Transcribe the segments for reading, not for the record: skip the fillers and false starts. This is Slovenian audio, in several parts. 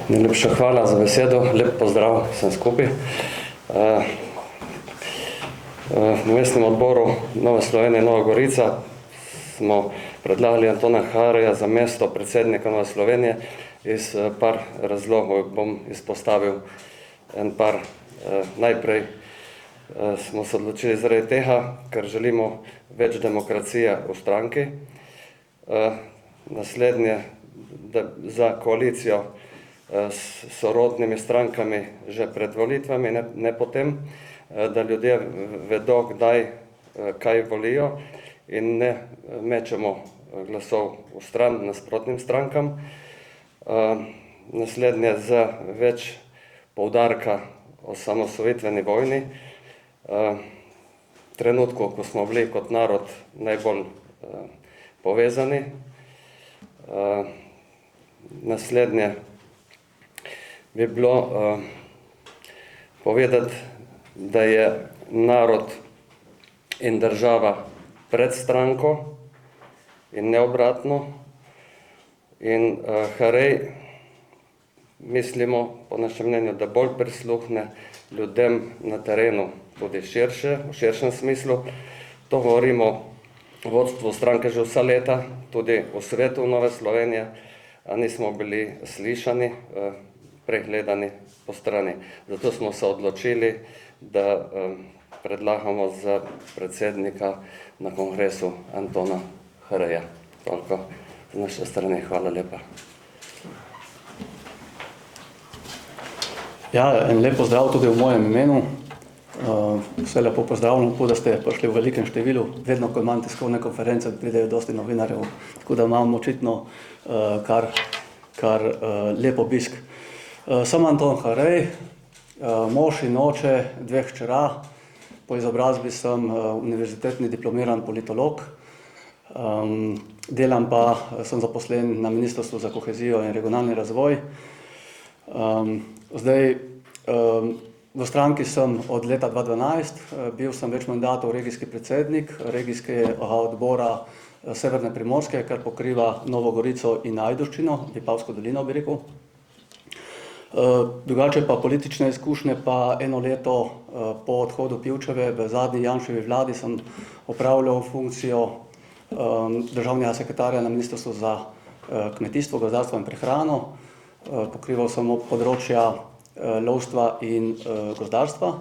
Najlepša hvala za besedo, lep pozdrav vsem skupaj. V mestnem odboru Nove Slovenije Nova Gorica smo predlagali Antona Hareja za mesto predsednika Nove Slovenije. Iz par razlogov bom izpostavil en par. Najprej smo se odločili zaradi tega, ker želimo več demokracije v stranki. Naslednje, da za koalicijo s sorodnimi strankami že pred volitvami, ne potem, da ljudje vedo, kdaj, kaj volijo in ne mečemo glasov v stran nasprotnim strankam. Naslednje, za več poudarka o osamosvojitveni vojni, trenutku, ko smo bili kot narod najbolj povezani. Naslednje bi bilo povedati, da je narod in država pred stranko in ne obratno. In Harej, mislimo, po našem mnenju, da bolj prisluhne ljudem na terenu, tudi širše, v širšem smislu. To govorimo vodstvu stranke že vsa leta, tudi v svetu Nove Slovenije, a nismo bili slišani, pregledani po strani. Zato smo se odločili, da predlagamo za predsednika na kongresu Antona Hareja. Toliko z naše strani. Hvala lepa. Ja, en lep pozdrav tudi v mojem imenu. Vse lepo pozdravljam, da ste prišli v velikem številu. Vedno, ko imam tiskovne konference, pridejo dosti novinarjev, tako da imam očitno kar lep obisk. Sem Anton Harej, mož in oče dveh hčera. Po izobrazbi sem univerzitetni diplomiran politolog. Delam pa, sem zaposlen na Ministrstvu za kohezijo in regionalni razvoj. V stranki sem od leta 2012, bil sem več mandatov regijski predsednik regijskega odbora Severne Primorske, kar pokriva Novo Gorico in Ajdovščino, Vipavsko dolino, bi rekel. Drugače pa politične izkušnje pa eno leto po odhodu Pivčeve v zadnji Janševi vladi sem opravljal funkcijo državnega sekretarja na Ministrstvu za kmetijstvo, gozdarstvo in prehrano. Pokrival sem področja lovstva in gozdarstva.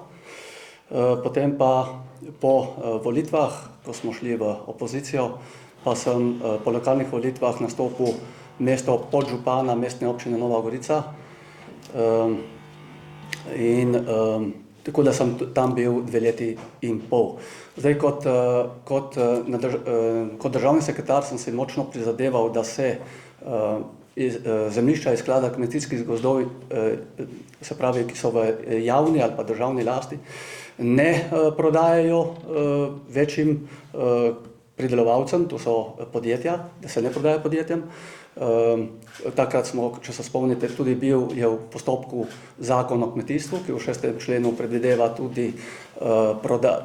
Potem pa po volitvah, ko smo šli v opozicijo, pa sem po lokalnih volitvah nastopil mesto podžupana mestne občine Nova Gorica. Tako da sem tam bil 2 leti in pol. Zdaj, kot državni sekretar sem si močno prizadeval, da se zemljišča iz sklada kmetijskih gozdov, se pravi, ki so v javni ali pa državni lasti, ne prodajajo večjim pridelovalcem, to so podjetja, da se ne prodaja podjetjem. Takrat smo, če se spomnite, tudi bil je v postopku zakon o kmetijstvu, ki v 6. členu predvideva tudi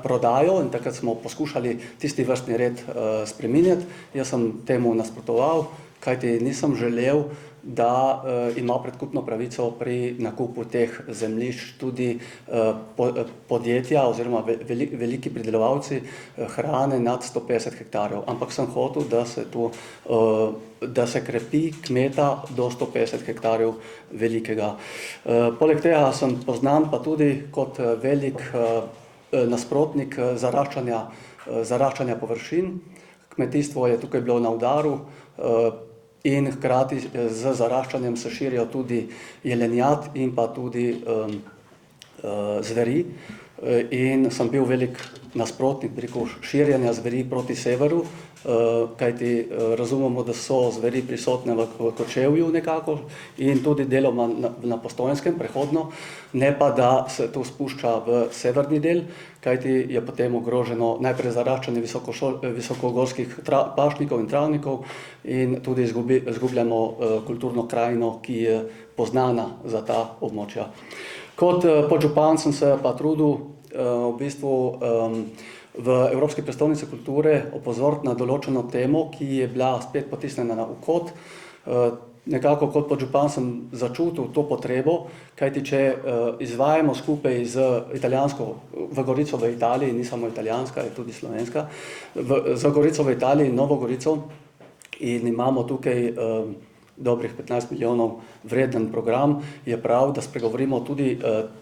prodajo, in takrat smo poskušali tisti vrstni red spreminjati. Jaz sem temu nasprotoval, kajti nisem želel, da ima predkupno pravico pri nakupu teh zemljišč tudi podjetja oziroma veliki pridelovalci hrane nad 150 hektarjev. Ampak sem hotel, da se krepi kmeta do 150 hektarjev velikega. Poleg tega sem poznan pa tudi kot velik nasprotnik zaraščanja površin. Kmetijstvo je tukaj bilo na udaru in hkrati z zaraščanjem se širijo tudi jelenjad in pa tudi zveri. In sem bil velik nasprotnik širjenja zveri proti severu, kajti razumemo, da so zveri prisotne v Kočevju nekako in tudi deloma na Postojnskem prehodno, ne pa da se to spušča v severni del, kajti je potem ogroženo najprej zaraščanje visokogorskih pašnikov in travnikov in tudi izgubljamo kulturno krajino, ki je poznana za ta območja. Kot podžupan sem se pa trudil v bistvu v Evropski prestolnici kulture opozoriti na določeno temo, ki je bila spet potisnjena na ukot. nekako kot podžupan sem začutil to potrebo, kajti če izvajamo skupaj z italijansko, v Gorico v Italiji, ni samo italijanska, je tudi slovenska, za Gorico v Italiji, Novo Gorico, in imamo tukaj dobrih 15 milijonov vreden program, je prav, da spregovorimo tudi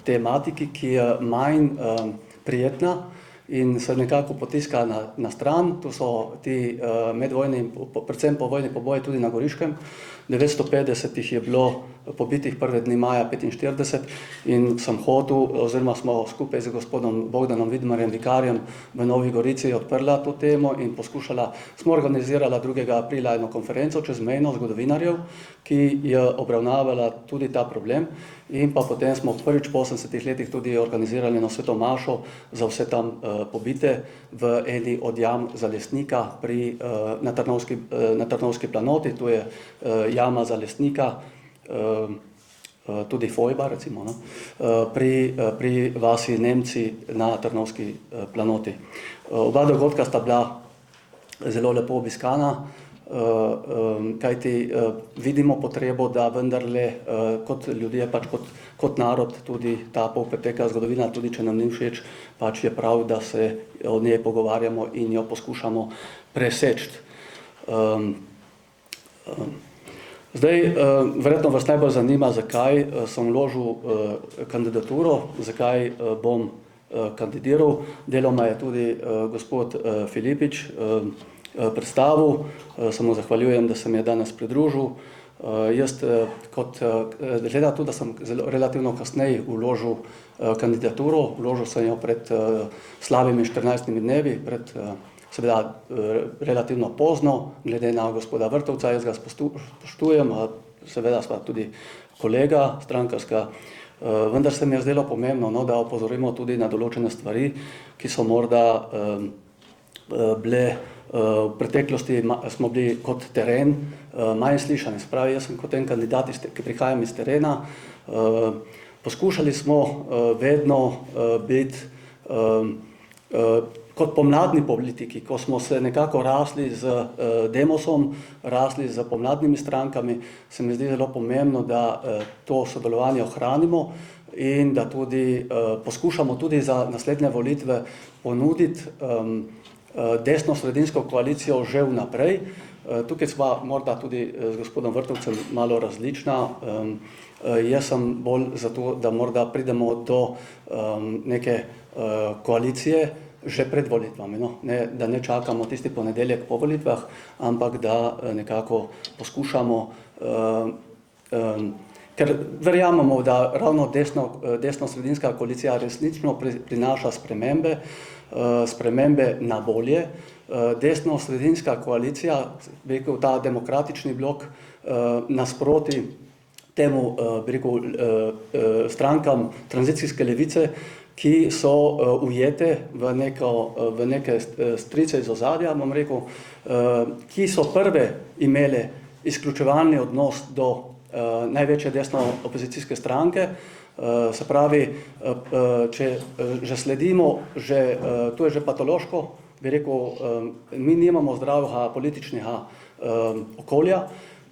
tematiki, ki je manj prijetna in se nekako potiska na stran. Tu so ti medvojni, predvsem povojni poboji tudi na Goriškem. 950 jih je bilo pobitih prve dni maja 1945 in sem hotel, oziroma smo skupaj z gospodom Bogdanom Vidmarjem, vikarjem v Novi Gorici odprla to temo in smo organizirala 2. aprila eno konferenco čezmejno zgodovinarjev, ki je obravnavala tudi ta problem, in pa potem smo prvič po 80 letih tudi organizirali eno sveto mašo za vse tam pobite v eni od jam Zalesnika na Trnovski planoti. Tu je jama Zalesnika, tudi Fojba, recimo, no? pri vasi Nemci na Trnovski planoti. Oba dogodka sta bila zelo lepo obiskana, kajti vidimo potrebo, da vendarle kot ljudje, pač kot narod, tudi ta polpretekla zgodovina, tudi če nam ni všeč, pač je prav, da se o njej pogovarjamo in jo poskušamo preseči. Zdaj, verjetno vas najbolj zanima, zakaj sem vložil kandidaturo, zakaj bom kandidiral. Deloma je tudi gospod Filipič predstavil, se mu zahvaljujem, da se mi je danes pridružil. Jaz, glede na to, da sem relativno kasneje vložil kandidaturo, vložil sem jo pred slabimi 14 dnevi, seveda relativno pozno, glede na gospoda Vrtovca, jaz ga spoštujem, seveda sva tudi kolega strankarska, vendar se mi je zdelo pomembno, no, da opozorimo tudi na določene stvari, ki so morda bile v preteklosti, smo bili kot teren manj slišani. Spravi, jaz sem kot en kandidat, ki prihajam iz terena, poskušali smo vedno biti kot pomladni politiki, ko smo se nekako rasli z Demosom, rasli z pomladnimi strankami, se mi zdi zelo pomembno, da to sodelovanje ohranimo in da tudi poskušamo tudi za naslednje volitve ponuditi desno-sredinsko koalicijo že vnaprej. Tukaj sva morda tudi z gospodom Vrtovcem malo različna. Jaz sem bolj za to, da morda pridemo do neke koalicije že pred volitvami, no? Da ne čakamo tisti ponedeljek po volitvah, ampak da nekako poskušamo, ker verjamemo, da ravno desno-sredinska koalicija resnično prinaša spremembe na bolje. Desno-sredinska koalicija, bi rekel, ta demokratični blok nasproti temu, bi rekel, strankam tranzicijske levice, ki so ujete v neke strice iz ozadja, bom rekel, ki so prve imele izključevalni odnos do največje desno opozicijske stranke. Se pravi, če že sledimo, to je že patološko, bi rekel, mi nimamo zdravega političnega okolja,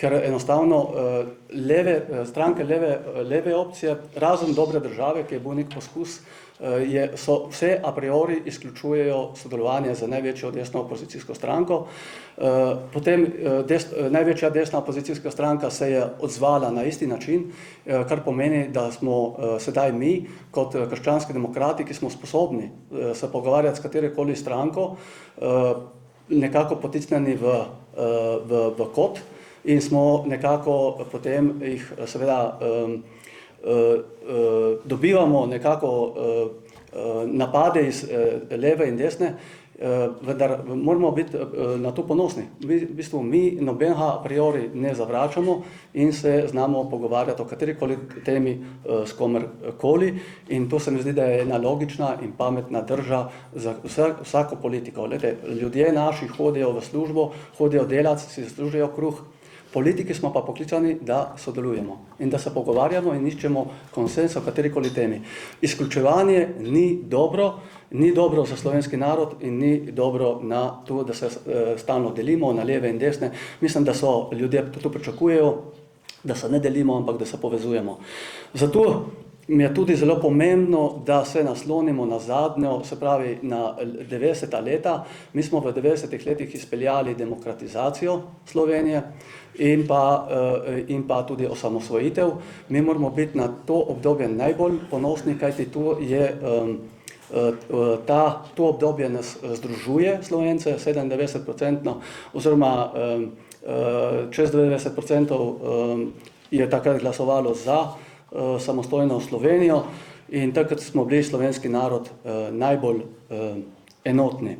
ker enostavno stranke leve opcije, razen Dobre države, ki je bil nek poskus, vse a priori izključujejo sodelovanje z največjo desno opozicijsko stranko. Potem največja desna opozicijska stranka se je odzvala na isti način, kar pomeni, da smo sedaj mi, kot krščanski demokrati, ki smo sposobni se pogovarjati s katerokoli stranko, nekako potisnjeni v kot in smo nekako potem jih seveda dobivamo nekako napade iz leve in desne, vendar moramo biti na to ponosni. V bistvu mi nobenega a priori ne zavračamo in se znamo pogovarjati o katerikoli temi s komerkoli, in to se mi zdi, da je ena logična in pametna drža za vsako politiko. Ljudje naši hodijo v službo, hodijo delat, si zaslužijo kruh. Politiki smo pa poklicani, da sodelujemo in da se pogovarjamo in iščemo konsenz o katerikoli temi. Izključevanje ni dobro za slovenski narod in ni dobro na to, da se stalno delimo na leve in desne. Mislim, da so ljudje to pričakujejo da se ne delimo, ampak da se povezujemo. Zato mi je tudi zelo pomembno, da se naslonimo na zadnjo, se pravi na 90. leta. Mi smo v 90. letih izpeljali demokratizacijo Slovenije in pa tudi osamosvojitev. Mi moramo biti na to obdobje najbolj ponosni, kajti tu je to obdobje nas združuje Slovence, 97% oziroma čez 90% je takrat glasovalo za samostojno Slovenijo in takrat smo bili slovenski narod najbolj enotni.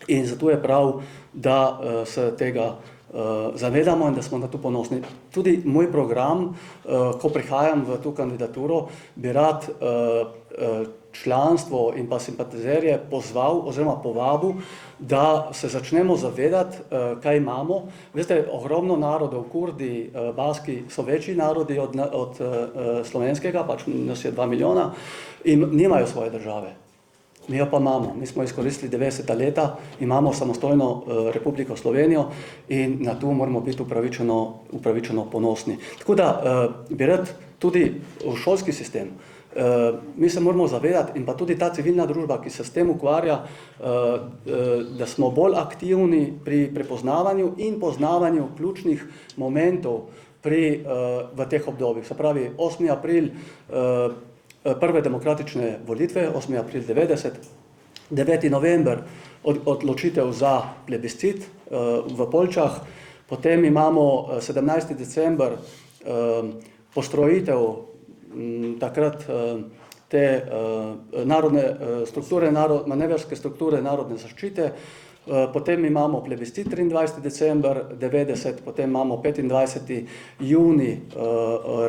In zato je prav, da se tega zavedamo in da smo na to ponosni. Tudi moj program, ko prihajam v to kandidaturo, bi rad članstvo in pa simpatizerje pozval oziroma povabil, da se začnemo zavedati, kaj imamo. Veste, ogromno narodov, Kurdi, Baski so večji narodi od slovenskega, pač nas je 2 milijona in nimajo svoje države. Mi jo pa imamo. Mi smo izkoristili 90. leta, imamo samostojno Republiko Slovenijo in na to moramo biti upravičeno ponosni. Tako da bi rad tudi v šolski sistem, mi se moramo zavedati in pa tudi ta civilna družba, ki se s tem ukvarja, da smo bolj aktivni pri prepoznavanju in poznavanju ključnih momentov v teh obdobjih. Se pravi, 8. april, prve demokratične volitve, 8. april 90, 9. november, odločitev za plebiscit v Poljčah, potem imamo 17. december, postrojitev takrat te manevrske strukture narodne zaščite, potem imamo plebiscit 23. december 90, potem imamo 25. juni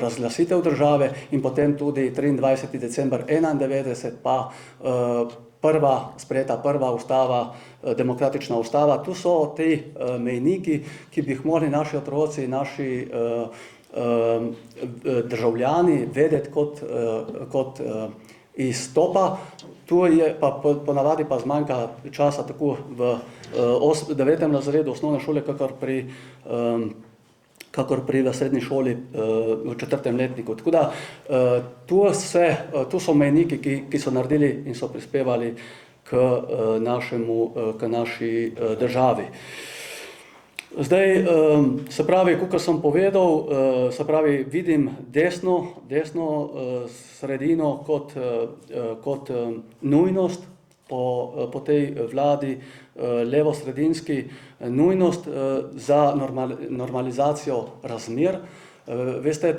razglasitev države in potem tudi 23. december 91 pa sprejeta prva ustava, demokratična ustava. Tu so ti mejniki, ki bi jih morali naši otroci, naši državljani vedeti kot izstopa. Tu je pa ponavadi pa zmanjka časa tako v 9. razredu osnovne šole, kakor pri srednji šoli v 4. letniku. Tako da tu so mejniki, ki so naredili in so prispevali k naši državi. Zdaj, se pravi, kakor sem povedal, se pravi, vidim desno sredino kot nujnost po tej vladi, levo-sredinski nujnost za normalizacijo razmer. Veste,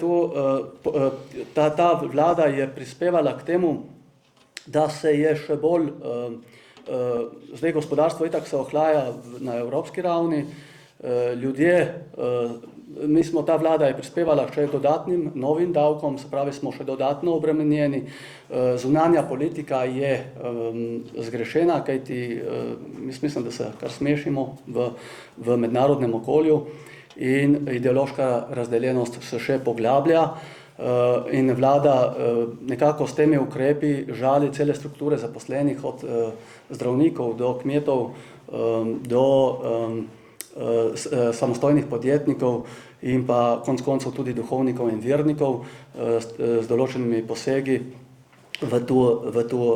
ta vlada je prispevala k temu, da se je še bolj, zdaj gospodarstvo itak se ohlaja na evropski ravni, ljudje, ta vlada je prispevala še dodatnim novim davkom, se pravi, smo še dodatno obremenjeni. Zunanja politika je zgrešena, kajti mislim, da se kar smešimo v mednarodnem okolju in ideološka razdeljenost se še poglablja in vlada nekako s temi ukrepi žali cele strukture zaposlenih, od zdravnikov do kmetov, do samostojnih podjetnikov in pa konec koncev tudi duhovnikov in vernikov z določenimi posegi v to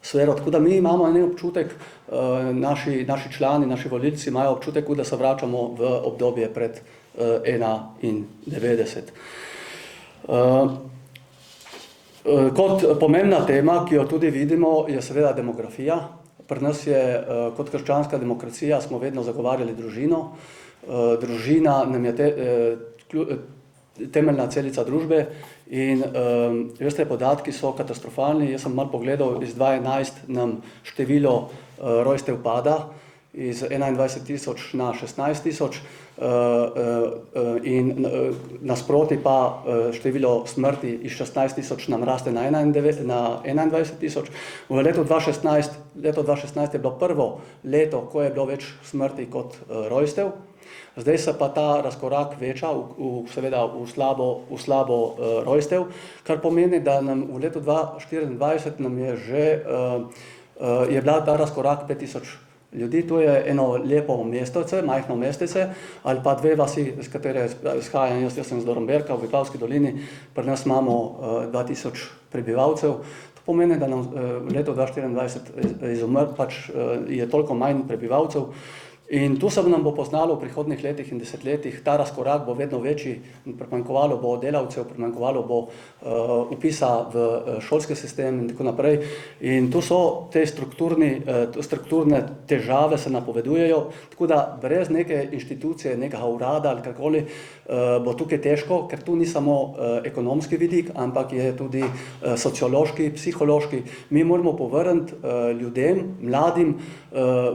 sfero. Tako da mi imamo en občutek, naši člani, naši volilci imajo občutek, da se vračamo v obdobje pred 91. Kot pomembna tema, ki jo tudi vidimo, je seveda demografija. Pri nas je, kot krščanska demokracija, smo vedno zagovarjali družino. Družina nam je temeljna celica družbe in veste, podatki so katastrofalni. Jaz sem malo pogledal, iz 2011 nam število rojstev pada iz 21.000 na 16.000 in nasproti pa število smrti iz 16.000 nam raste na 21.000. V letu 2016 je bilo prvo leto, ko je bilo več smrti kot rojstev. Zdaj se pa ta razkorak veča, seveda v slabo rojstev, kar pomeni, da nam v letu 2024 nam je bila ta razkorak 5000 ljudi. To je eno lepo mestece, majhno mestece, ali pa dve vasi, z katere izhajam. Jaz sem z Dornberka v Vipavski dolini, pri nas imamo 2000 prebivalcev. To pomeni, da nam v letu 2024 pač je toliko manj prebivalcev. In tu se nam bo poznalo v prihodnih letih in desetletjih, ta razkorak bo vedno večji, primanjkovalo bo delavcev, primanjkovalo bo vpisa v šolski sistem in tako naprej. In tu so te strukturne težave se napovedujejo, tako da brez neke inštitucije, nekega urada ali karkoli bo tukaj težko, ker tu ni samo ekonomski vidik, ampak je tudi sociološki, psihološki. Mi moramo povrniti ljudem, mladim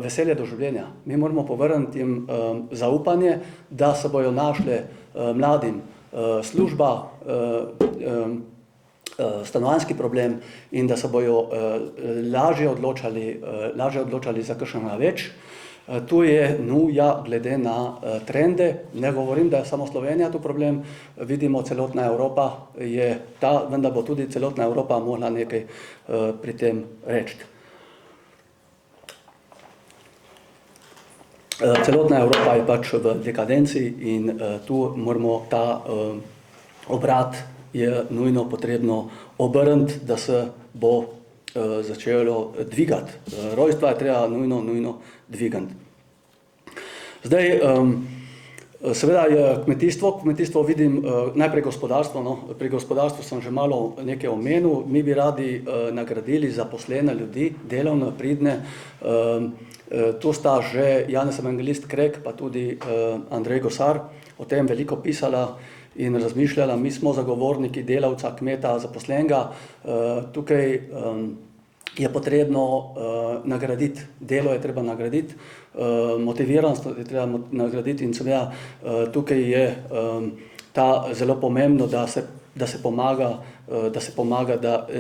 veselje do življenja. Mi moramo povrniti jim zaupanje, da se bojo našle mladim služba, stanovanjski problem in da se bojo lažje odločali za kakšnega več. Tu je nuja glede na trende, ne govorim, da je samo Slovenija tu problem, vidimo celotna Evropa je ta, vendar bo tudi celotna Evropa morala nekaj pri tem reči. Celotna Evropa je pač v dekadenci in tu moramo ta obrat je nujno potrebno obrniti, da se bo začelo dvigati. Rojstva je treba nujno dvigati. Zdaj, seveda je kmetijstvo vidim najprej gospodarstvo, no. Pri gospodarstvu sem že malo nekaj omenil, mi bi radi nagradili zaposlene ljudi, delovno pridne. Tu sta že Janez Evangelist Krek, pa tudi Andrej Gosar o tem veliko pisala in razmišljala. Mi smo zagovorniki delavca, kmeta, zaposlenega. Tukaj je potrebno nagraditi, delo je treba nagraditi, motiviranost je treba nagraditi in seveda tukaj je ta zelo pomembno, da se pomaga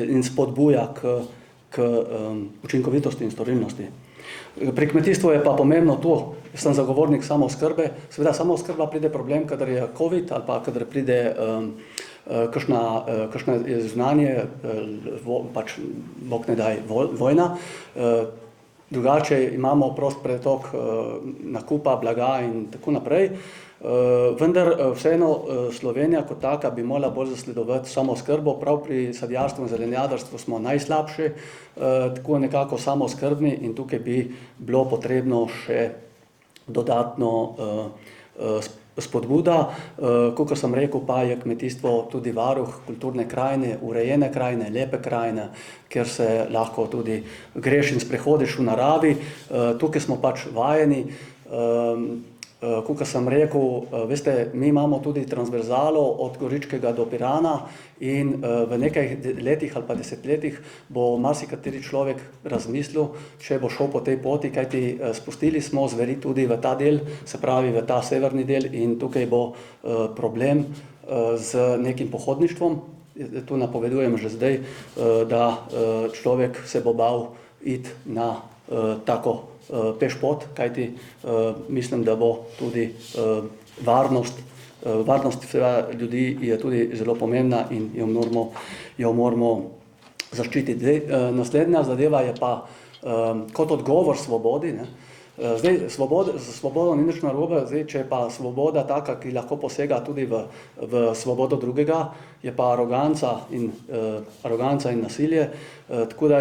in spodbuja k učinkovitosti in storilnosti. Pri kmetijstvu je pa pomembno to, sem zagovornik samooskrbe. Seveda samooskrba pride problem, kadar je COVID ali pa kadar pride kakšno znanje, pač Bog ne daj, vojna. Drugače imamo prost pretok nakupa, blaga in tako naprej. Vendar vseeno Slovenija kot taka bi morala bolj zasledovati samooskrbo, prav pri sadjarstvu in zelenjadarstvu smo najslabši, tako nekako samooskrbni in tukaj bi bilo potrebno še dodatno spodbuda. Kakor sem rekel, pa je kmetijstvo tudi varuh kulturne krajine, urejene krajine, lepe krajine, kjer se lahko tudi greš in sprehodiš v naravi. Tukaj smo pač vajeni. Kakor sem rekel, veste, mi imamo tudi transverzalo od Goričkega do Pirana in v nekaj letih ali pa desetletjih bo marsikateri človek razmislil, če bo šel po tej poti, kajti spustili smo zveri tudi v ta del, se pravi v ta severni del in tukaj bo problem z nekim pohodništvom. Tu napovedujem že zdaj, da človek se bo bal iti na tako pešpot, kajti mislim, da bo tudi varnost ljudi je tudi zelo pomembna in jo moramo zaščititi. Naslednja zadeva je pa kot odgovor svobodi. Zdaj, svobodo ni nič narobe, zdaj, če je pa svoboda taka, ki lahko posega tudi v svobodo drugega, je pa aroganca in nasilje. Tako da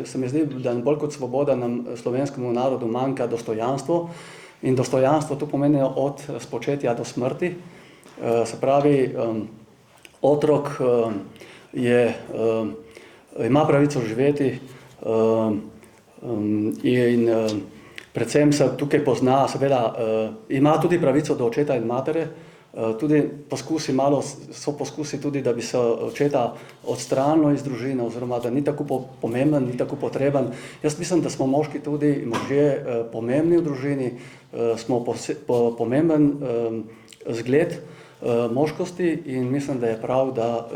se mi zdi, da bolj kot svoboda nam slovenskemu narodu manjka dostojanstvo. In dostojanstvo tu pomeni od spočetja do smrti. Se pravi, otrok ima pravico živeti in predvsem se tukaj pozna, seveda ima tudi pravico do očeta in matere, tudi so poskusi tudi, da bi se očeta odstranilo iz družine, oziroma da ni tako pomemben, ni tako potreben. Jaz mislim, da smo moški tudi možje pomembni v družini, smo pomemben zgled moškosti in mislim, da je prav, da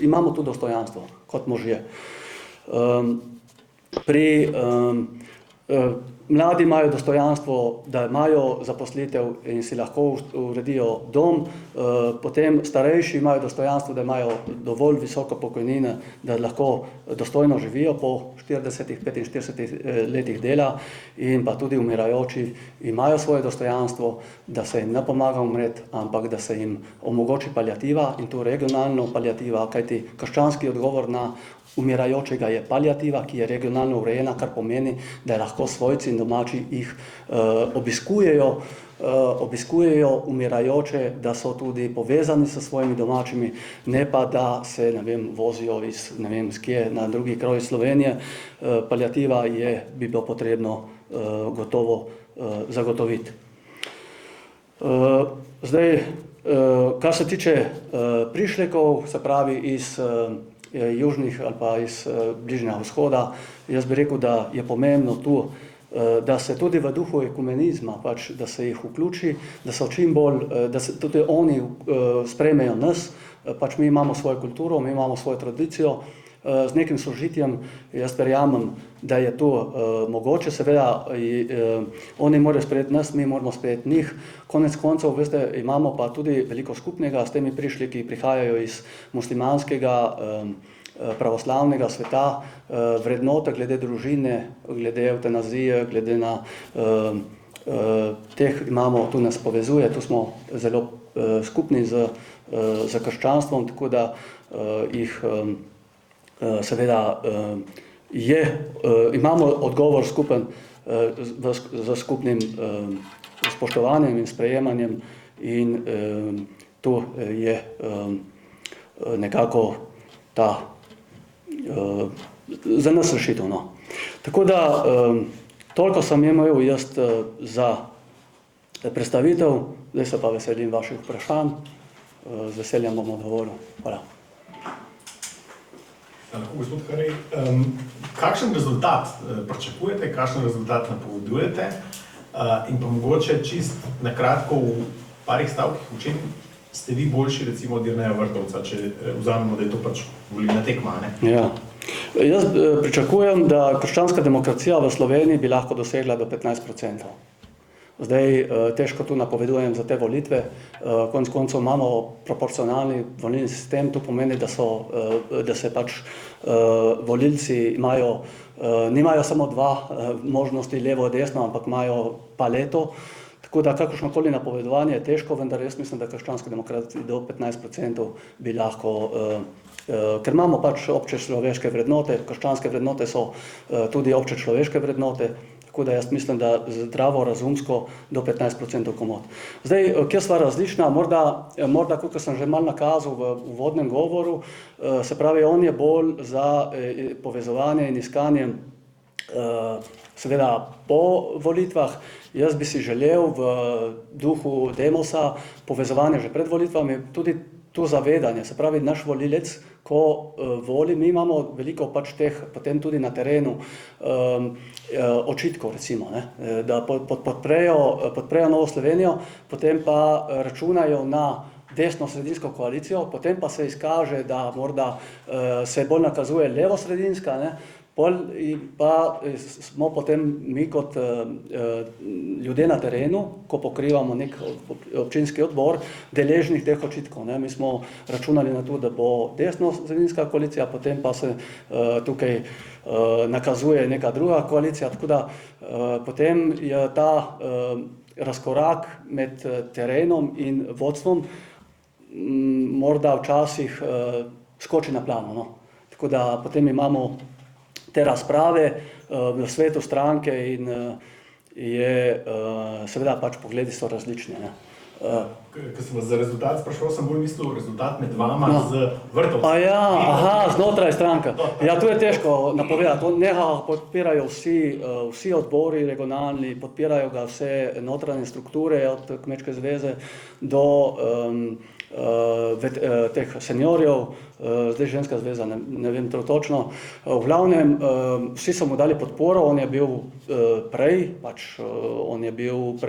imamo tudi dostojanstvo kot možje. Mladi imajo dostojanstvo, da imajo zaposlitev in si lahko uredijo dom, potem starejši imajo dostojanstvo, da imajo dovolj visoko pokojnine, da lahko dostojno živijo po 40-45 letih dela, in pa tudi umirajoči imajo svoje dostojanstvo, da se jim ne pomaga umreti, ampak da se jim omogoči paliativa, in to regionalno paliativa, kajti krščanski odgovor na umirajočega je paliativa, ki je regionalno urejena, kar pomeni, da lahko svojci in domači jih obiskujejo umirajoče, da so tudi povezani s svojimi domačimi, ne pa da se, ne vem, vozijo iz, ne vem, skje na drugi kraj Slovenije. Paliativa bi bilo potrebno gotovo zagotoviti. Zdaj, kar se tiče prišlekov, se pravi iz južnih ali pa iz Bližnjega vzhoda, jaz bi rekel, da je pomembno tu, da se tudi v duhu ekumenizma, pač, da se jih vključi, da so čim bolj, da se tudi oni sprejmejo nas, pač mi imamo svojo kulturo, mi imamo svojo tradicijo, z nekim sožitjem, jaz verjamem, da je to mogoče, seveda oni morajo sprejeti nas, mi moramo sprejeti njih. Konec koncev, veste, imamo pa tudi veliko skupnega s temi prišleki, ki prihajajo iz muslimanskega, pravoslavnega sveta, vrednote glede družine, glede evtanazije, glede na teh imamo, tu nas povezuje, tu smo zelo skupni z krščanstvom, tako da jih seveda imamo odgovor skupen za skupnim spoštovanjem in sprejemanjem, in to je nekako ta za nas rešitev. No. Tako da toliko sem imel jaz za predstavitev, zdaj se pa veselim vaših vprašanj, z veseljem bom odgovoril. Hvala. Gospod Harej, kakšen rezultat pričakujete, kakšen rezultat napovedujete, in pa mogoče čist na kratko v parih stavkih, v čem ste vi boljši recimo od Jerneja Vrtovca, če vzamemo, da je to pač volilna tekma, ne? Ja. Jaz pričakujem, da krščanska demokracija v Sloveniji bi lahko dosegla do 15%. Zdaj težko tu napovedujem za te volitve, konec koncev imamo proporcionalni volilni sistem, to pomeni, da se pač volilci nimajo samo dva možnosti, levo in desno, ampak imajo paleto. Tako da kakršnokoli napovedovanje je težko, vendar jaz mislim, da krščanske demokracije do 15% bi lahko, ker imamo pač obče človeške vrednote, krščanske vrednote so tudi obče človeške vrednote, tako da jaz mislim, da zdravo, razumsko do 15% komot. Zdaj, kjer sva različna, morda kot sem že malo nakazal v uvodnem govoru, se pravi, on je bolj za povezovanje in iskanje seveda po volitvah. Jaz bi si želel v duhu demosa povezovanje že pred volitvami, tudi to zavedanje, se pravi, naš volilec, ko voli, mi imamo veliko pač teh potem tudi na terenu očitkov, recimo, ne, da podprejo Novo Slovenijo, potem pa računajo na desno-sredinsko koalicijo, potem pa se izkaže, da morda se bolj nakazuje levo-sredinska, ne, pa smo potem mi kot ljudje na terenu, ko pokrivamo nek občinski odbor, deležnih teh očitkov. Ne. Mi smo računali na to, da bo desno-sredinska koalicija, potem pa se tukaj nakazuje neka druga koalicija, tako da potem je ta razkorak med terenom in vodstvom morda včasih skoči na plano. No. Tako da potem imamo te razprave v svetu stranke in seveda pač pogledi so različni. Ne. Ko sem vas za rezultat spraševal, sem bolj mislil rezultat med vama z Vrtovcem. Znotraj stranke. Ja, to je težko napovedati. Neha podpirajo vsi odbori regionalni, podpirajo ga vse notranje strukture, od Kmečke zveze do teh seniorjev, zdaj ženska zveza, ne vem to točno. V glavnem, vsi so mu dali podporo, on je bil prej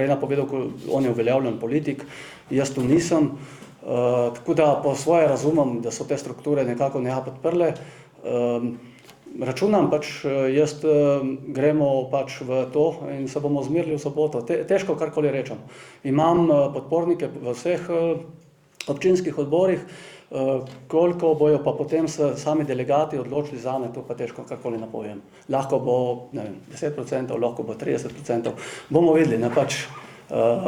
napovedal, on je uveljavljen politik, jaz tu nisem, tako da po svoje razumem, da so te strukture nekako podprle. Računam jaz gremo v to in se bomo zmirili v soboto. Težko karkoli rečem. Imam podpornike v vseh občinskih odborih, koliko bojo pa potem sami delegati odločili zame, to pa težko karkoli napovem. Lahko bo, ne vem, 10%, lahko bo 30%, bomo videli, ne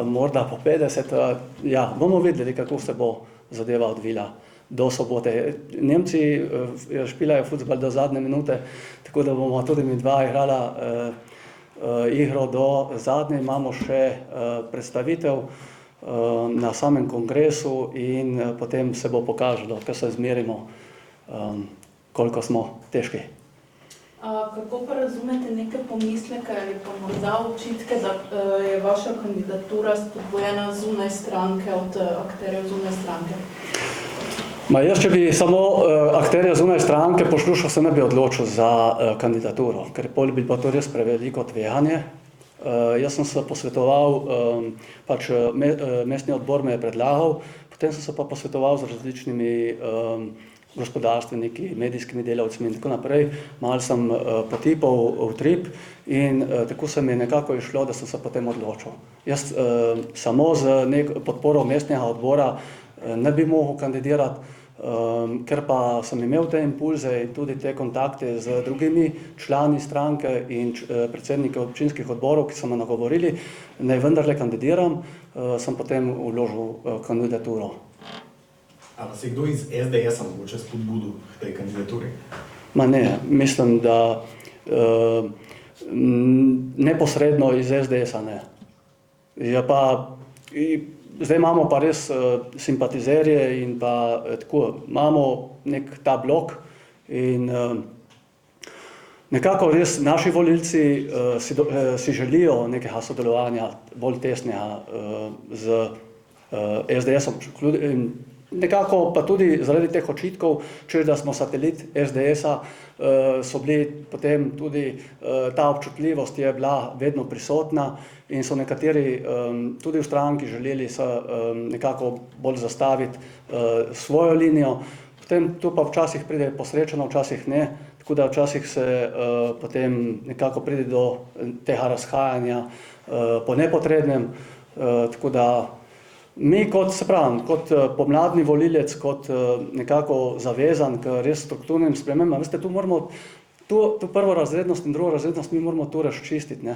morda po 50%, ja, bomo videli, kako se bo zadeva odvila do sobote. Nemci špilajo fuzbal do zadnje minute, tako da bomo tudi mi dva igrala igro do zadnje. Imamo še predstavitev na samem kongresu in potem se bo pokazalo, ko se zmerimo, koliko smo težki. Kako pa razumete neke pomisleke ali pa morda očitke, da je vaša kandidatura spodbujena zunaj stranke, od akterjev zunaj stranke? Jaz, če bi samo akterje zunaj stranke poslušal, se ne bi odločil za kandidaturo, ker pol bi bilo to res preveliko tveganje. Jaz sem se posvetoval, mestni odbor me je predlagal, potem sem se pa posvetoval z različnimi gospodarstveniki, medijskimi delavci in tako naprej. Malo sem potipal utrip in tako se mi je nekako išlo, da sem se potem odločil. Jaz samo z podporo mestnega odbora ne bi mogel kandidirati, ker pa sem imel te impulze in tudi te kontakte z drugimi člani stranke in predsedniki občinskih odborov, ki so me nagovorili, naj vendarle kandidiram, sem potem vložil kandidaturo. A vas je kdo iz SDS-a mogoče spodbudil k tej kandidaturi? Ne, mislim, da neposredno iz SDS-a ne. Zdaj imamo pa res simpatizerje in pa tako, imamo nek ta blok in nekako res naši volilci si želijo nekega sodelovanja bolj tesnega z SDS-om. Nekako pa tudi zaradi teh očitkov, če da smo satelit SDS-a, so bili potem tudi ta občutljivost je bila vedno prisotna in so nekateri tudi v stranki želeli se nekako bolj zastaviti svojo linijo. Potem tu pa včasih pride posrečeno, včasih ne, tako da včasih se potem nekako pride do tega razhajanja po nepotrebnem, tako da mi kot pomladni volilec, kot nekako zavezan k res strukturnim spremembam, veste, tu moramo, tu prvorazrednost in drugorazrednost mi moramo tu razčistiti, ne.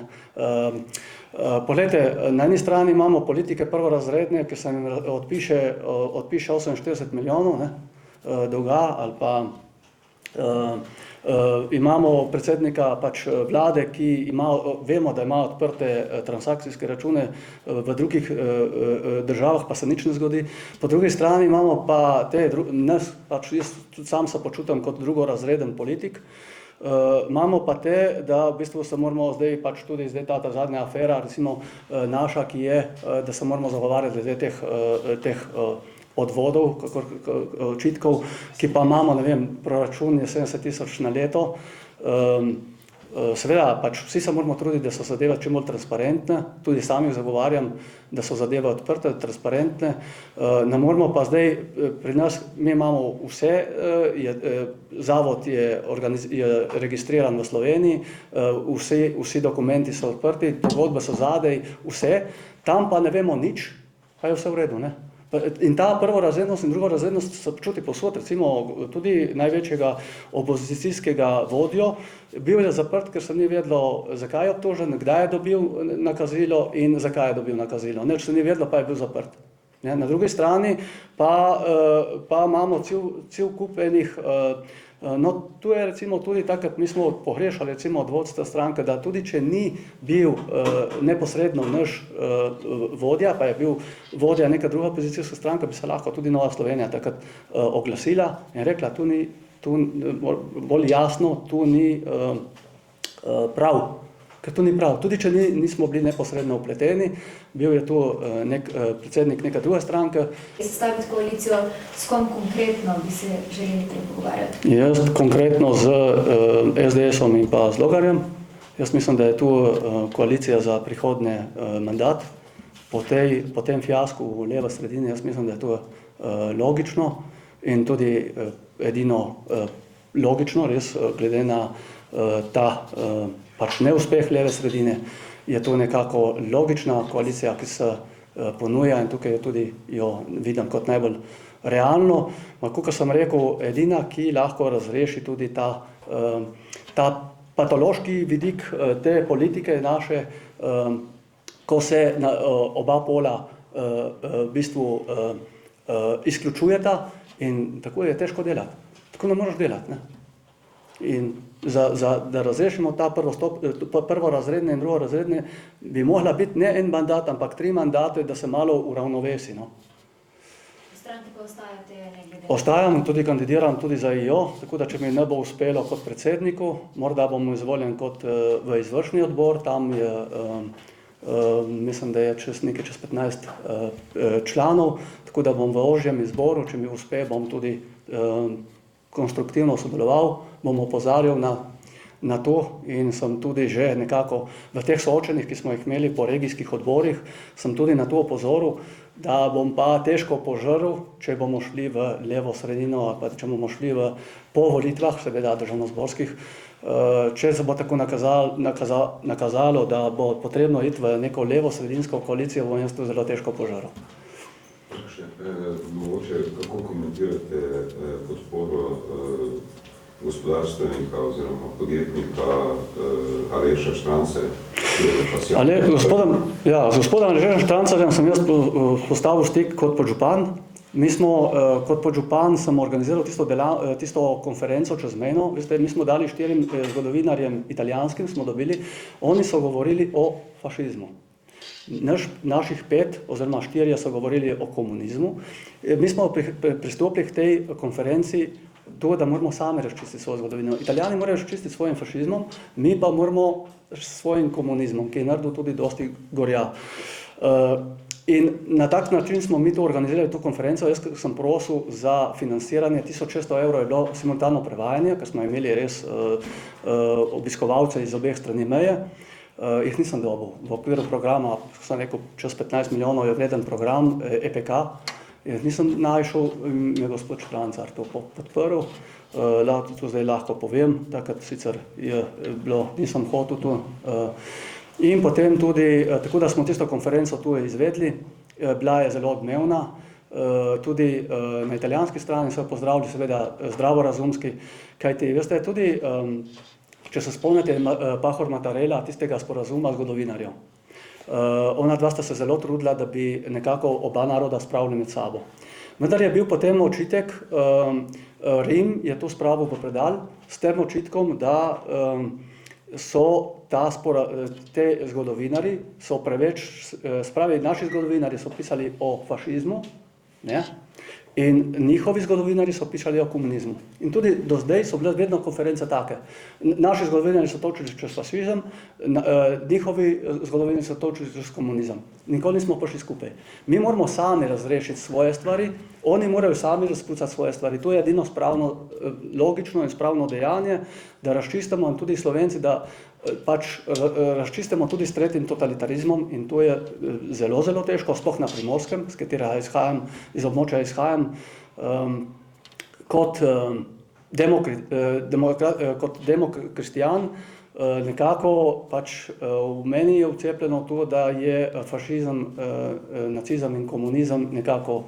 Poglejte, na eni strani imamo politike prvorazredne, ki se jim odpiše 48 milijonov, ne, dolga ali pa imamo predsednika vlade, ki vemo, da ima odprte transakcijske račune, v drugih državah pa se nič ne zgodi. Po drugi strani imamo pa jaz tudi sam se počutim kot drugorazreden politik, imamo pa da v bistvu se moramo zdaj tudi ta zadnja afera, recimo naša, ki je, da se moramo zagovarjati glede teh odvodov, očitkov, ki pa imamo, ne vem, proračun je 70 000 na leto. Seveda, vsi se moramo truditi, da so zadeve čim bolj transparentne, tudi sami zagovarjam, da so zadeve odprte, transparentne. Ne moramo pa zdaj, pri nas, mi imamo vse, zavod je registriran v Sloveniji, vsi dokumenti so odprti, pogodbe so zadaj, vse, tam pa ne vemo nič, pa je vse v redu, ne. In ta prvorazrednost in drugorazrednost se počuti povsod, recimo tudi največjega opozicijskega vodjo, bil je zaprt, ker se ni vedelo, zakaj je obtožen, kdaj je dobil nakazilo in zakaj je dobil nakazilo. Nič se ni vedelo, pa je bil zaprt. Na drugi strani pa imamo cel kup enih, no tu je recimo tudi takrat, mi smo pogrešali recimo od vodstva stranke, da tudi če ni bil neposredno naš vodja, pa je bil vodja neka druga opozicijska stranka, bi se lahko tudi Nova Slovenija takrat oglasila in rekla, tu bolj jasno, tu ni prav. Ker to ni prav. Tudi če nismo bili neposredno vpleteni, bil je tu predsednik neke druge stranke. Sestaviti koalicijo, s kom konkretno bi se želeli pogovarjati? Jaz konkretno z SDS-om in pa z Logarjem. Jaz mislim, da je tu koalicija za prihodnji mandat. Po tem fiasku v leve sredini, jaz mislim, da je to logično in tudi edino logično, res glede na ta pač neuspeh leve sredine, je to nekako logična koalicija, ki se ponuja in tukaj tudi jo vidim kot najbolj realno. Kot sem rekel, edina, ki lahko razreši tudi ta patološki vidik te politike naše, ko se oba pola v bistvu izključujeta in tako je težko delati. Tako ne moreš delati. Ne? In da razrešimo ta prvorazredne in drugorazredne, bi mogla biti ne en mandat, ampak 3 mandate, da se malo uravnovesi. No? Stranke pa ostajate ne glede. Ostajam in tudi kandidiram tudi za IO, tako da če mi ne bo uspelo kot predsedniku, morda bom izvoljen kot v izvršni odbor, tam je, mislim, da je čez 15 članov, tako da bom v ožjem izboru, če mi uspe, bom tudi konstruktivno sodeloval, bom opozarjal na to in sem tudi že nekako v teh soočenjih, ki smo jih imeli po regijskih odborih, sem tudi na to opozoril, da bom pa težko požrl, če bomo šli v levo sredino ali pa če bomo šli po volitvah, seveda državnozborskih, če se bo tako nakazalo, da bo potrebno iti v neko levo sredinsko koalicijo, bom jaz to zelo težko požrl. Mogoče, kako komentirate podporo gospodarstvenika oziroma podjetnika Aleša Štrancarja? Z gospodom Alešem Štrancarjem sem jaz postavil stik kot podžupan. Mi smo, kot podžupan sem organiziral tisto konferenco čezmejno. Veste, mi smo dali 4 zgodovinarjem italijanskim, smo dobili, oni so govorili o fašizmu. Naših 5 oziroma 4 so govorili o komunizmu. Mi smo pristopili k tej konferenci to, da moramo sami razčistiti svojo zgodovino. Italijani morajo razčistiti svojim fašizmom, mi pa moramo s svojim komunizmom, ki je naredil tudi dosti gorja. In na tak način smo mi to organizirali, to konferenco. Jaz sem prosil za financiranje, 1600 evrov je bilo simultano prevajanje, ker smo imeli res obiskovalce iz obeh strani meje. Jih nisem dobil. V okviru programa, sem rekel, čez 15 milijonov je vreden program EPK. Jaz nisem našel, je gospod Štrancar to podprl. To zdaj lahko povem, takrat sicer je bilo, nisem hotel tu. In potem tudi, tako da smo tisto konferenco tu izvedli, bila je zelo odmevna. Tudi na italijanski strani so pozdravili seveda zdravorazumski, kajti veste, tudi če se spomnite Pahor Mattarella, tistega sporazuma zgodovinarjev. Ona dva sta se zelo trudila, da bi nekako oba naroda spravili med sabo. Vendar je bil potem očitek, Rim je to spravil v predal s tem očitkom, da so te zgodovinari so preveč, spravi naši zgodovinari so pisali o fašizmu, ne? In njihovi zgodovinari so pisali o komunizmu. In tudi do zdaj so bile vedno konference take. Naši zgodovinari so točili čez fašizem, njihovi zgodovinari so točili čez komunizem. Nikoli nismo prišli skupaj. Mi moramo sami razrešiti svoje stvari, oni morajo sami razpucati svoje stvari. To je edino spravno, logično in spravno dejanje, da razčistimo in tudi Slovenci, da pač razčistimo tudi s tretjim totalitarizmom in to je zelo, zelo težko, sploh na Primorskem, z katerega izhajam, iz območja izhajam, kot demokristijan, nekako pač v meni je vcepljeno to, da je fašizem, nacizem in komunizem nekako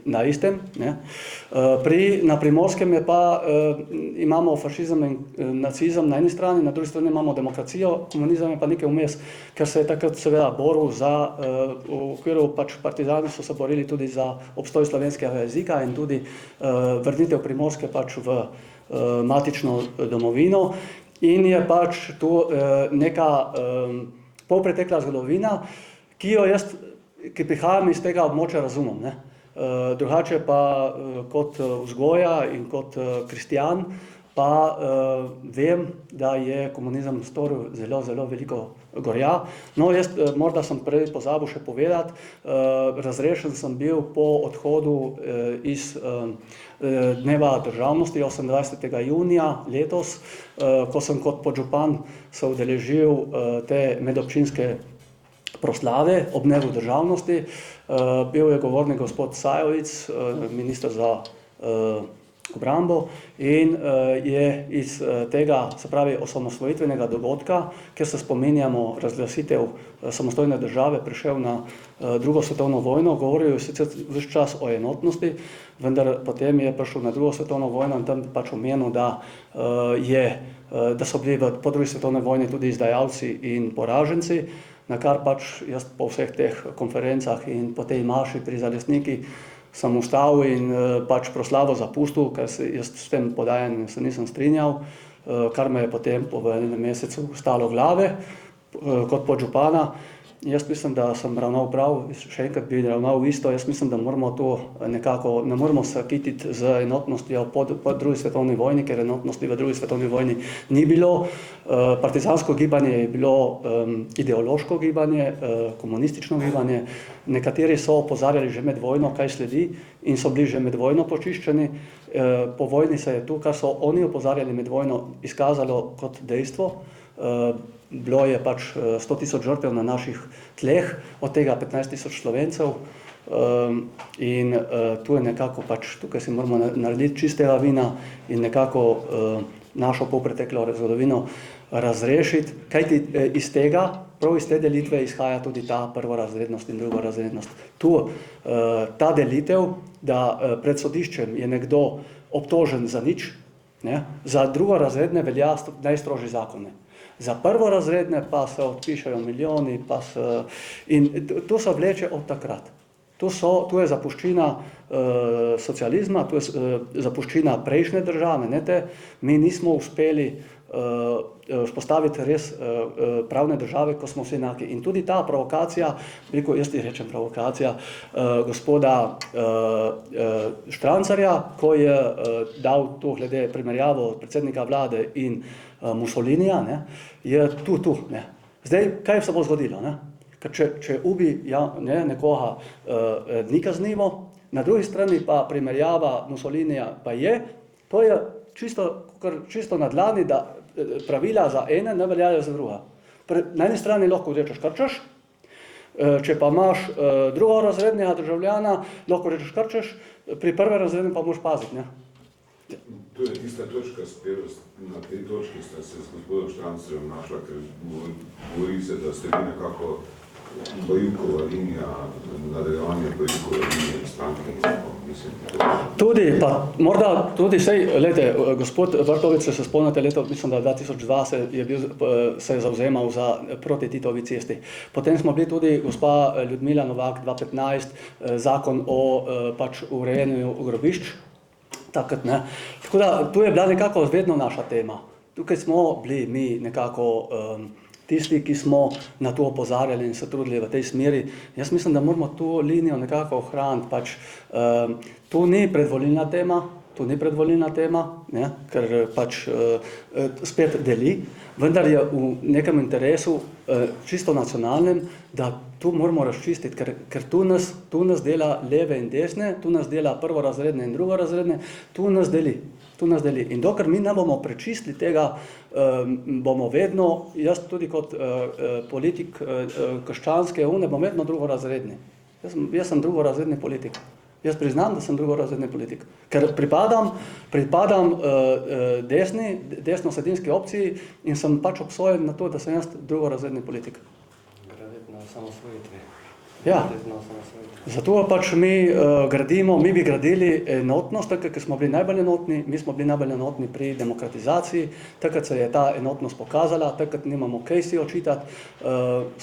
na istem. Ne? Na Primorskem je pa, imamo fašizem in nacizem na eni strani, na drugi strani imamo demokracijo, komunizem je pa nekaj vmes, ker se je takrat seveda boril za, v okviru pač partizani so se borili tudi za obstoj slovenskega jezika in tudi vrnitev Primorske pač v matično domovino. In je pač to neka polpretekla zgodovina, ki prihajam iz tega območja razumem. Ne? Drugače pa kot vzgoja in kot kristjan pa vem, da je komunizem storil zelo, zelo veliko gorja. No, jaz morda sem prej pozabil še povedati, razrešen sem bil po odhodu iz Dneva državnosti 28. junija letos, ko sem kot podžupan se udeležil te medobčinske proslave ob Dnevu državnosti. Bil je govornik gospod Sajovic, minister za obrambo in je iz tega, se pravi, osamosvojitvenega dogodka, kjer se spominjamo razglasitev samostojne države, prišel na drugo svetovno vojno, govoril sicer ves čas o enotnosti, vendar potem je prišel na drugo svetovno vojno in tam pač omenil, da so bili po drugi svetovni vojni tudi izdajalci in poraženci, na kar pač jaz po vseh teh konferencah in po tej maši pri Zalesniki sem ustavil in pač proslavo zapustil, ker jaz s tem podajanjem se nisem strinjal, kar me je potem po enem mesecu stalo glave kot podžupana. Jaz mislim, da sem ravnal prav, še enkrat bi ravnal isto, jaz mislim, da moramo to nekako, ne moramo se kititi z enotnostjo po drugi svetovni vojni, ker enotnosti v drugi svetovni vojni ni bilo. Partizansko gibanje je bilo ideološko gibanje, komunistično gibanje. Nekateri so opozarjali že med vojno, kaj sledi, in so bili že med vojno počiščeni. Po vojni se je to, kar so oni opozarjali med vojno, izkazalo kot dejstvo. Bilo je pač 100.000 žrtev na naših tleh, od tega 15.000 Slovencev, in tu je nekako pač, tukaj si moramo narediti čistega vina in nekako našo polpreteklo zgodovino razrešiti, kajti iz tega, prav iz te delitve izhaja tudi ta prvorazrednost in drugorazrednost. Tu ta delitev, da pred sodiščem je nekdo obtožen za nič, ne, za drugorazredne velja najstrožji zakone. Za prvorazredne pa se odpišajo milijoni, in to se vleče od takrat. Tu je zapuščina socializma, tu je zapuščina prejšnje države, mi nismo uspeli vzpostaviti res pravne države, ko smo vsi enaki. In tudi ta provokacija, jaz ti rečem provokacija, gospoda Štrancarja, ko je dal to glede primerjavo predsednika vlade in Mussolinija, je tu. Zdaj, kaj se bo zgodilo? Ker če ubi nekoga ni kaznivo, na drugi strani pa primerjava Mussolinija pa je, to je čisto na dlani, da pravila za ene ne veljajo za druga. Na eni strani lahko rečeš, kar češ, če pa imaš drugorazrednega državljana, lahko rečeš, kar češ, pri prvorazrednem pa moraš paziti. To je tista točka, na tej točki sta se z gospodom Štrancem našla, ker govori se, da ste vi nekako Bajukova linija, nadaljevanje Bajukova linije stranke. Tudi, pa morda tudi gospod Vrtovec, se spomnite, mislim, da 2002 se je zavzemal za proti Titovi cesti. Potem smo bili tudi gospa Ljudmila Novak 2015, zakon o pač urejenju grobišč. Tako da, tu je bila nekako vedno naša tema. Tukaj smo bili mi nekako tisti, ki smo na to opozarjali in se trudili v tej smeri. Jaz mislim, da moramo to linijo nekako ohraniti. Pač, to ni predvolilna tema, ker pač spet deli, vendar je v nekem interesu čisto nacionalnem, da tu moramo razčistiti, ker tu nas dela leve in desne, tu nas dela prvorazredne in drugorazredne, tu nas deli. In dokler mi ne bomo prečistili tega, bomo vedno, jaz tudi kot politik krščanske unije, bom vedno drugorazredni. Jaz sem drugorazredni politik. Jaz priznam, da sem drugorazredni politik, ker pripadam desno-sredinski opciji in sem pač obsojen na to, da sem jaz drugorazredni politik. Graditi na osamosvojitvi. Ja, zato pač mi bi gradili enotnost, takrat, ker smo bili najbolj enotni, mi smo bili najbolj enotni pri demokratizaciji, takrat se je ta enotnost pokazala, takrat nimamo kaj si očitati,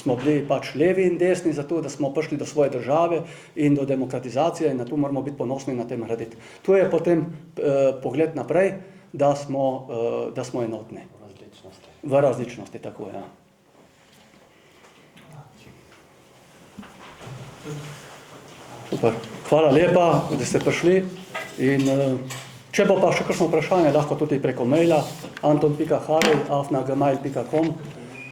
smo bili pač levi in desni zato, da smo prišli do svoje države in do demokratizacije in na to moramo biti ponosni na tem graditi. Tu je potem pogled naprej, da smo enotni. V različnosti, tako je. Super. Hvala lepa, da ste prišli in če bo pa še kakšno vprašanje, lahko tudi preko maila anton.harij@gmail.com